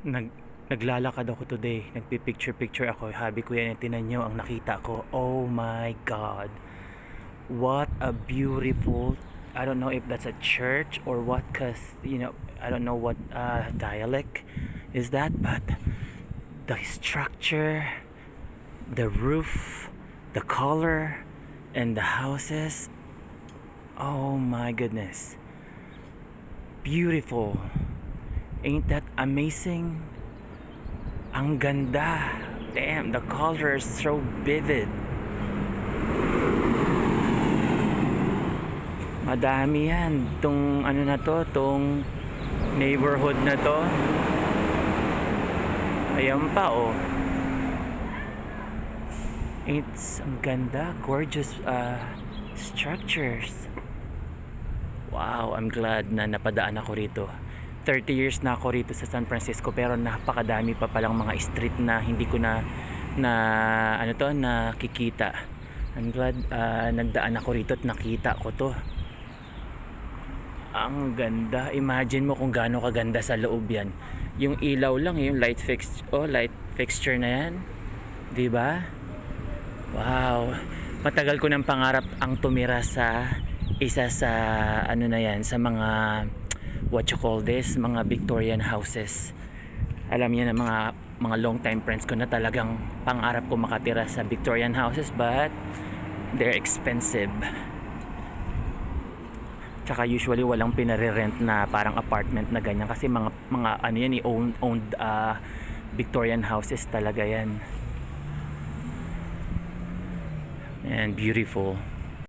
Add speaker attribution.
Speaker 1: Nag Naglalakad ako today, nagpi-picture-picture ako. Habi ko yan, tinan nyo ang nakita ko. Oh my God. What a beautiful, I don't know if that's a church or what, cause I don't know what dialect is that, but the structure, the roof, the color, and the houses. Oh my goodness. Beautiful. Ain't that amazing? Ang ganda. Damn, the color is so vivid. Madami yan. Tong ano na to, tong neighborhood na to. Ayan pa oh. It's ang ganda, gorgeous structures. Wow, I'm glad na napadaan ako rito. 30 years na ako rito sa San Francisco, pero napakadami pa palang mga street na hindi ko na nakikita. I'm glad nagdaan ako rito at nakita ko to. Ang ganda. Imagine mo kung gaano kaganda sa loob yan. Yung ilaw lang, yung light fixture na yan. 'Di ba? Wow. Matagal ko ng pangarap ang tumira sa isa sa na yan, sa mga what you call this, mga Victorian houses. Alam niyo na mga long time friends ko na talagang pangarap ko makatira sa Victorian houses, but they're expensive. Tsaka usually walang pinare-rent na parang apartment na ganyan, kasi mga ano yan, owned Victorian houses talaga yan. And beautiful.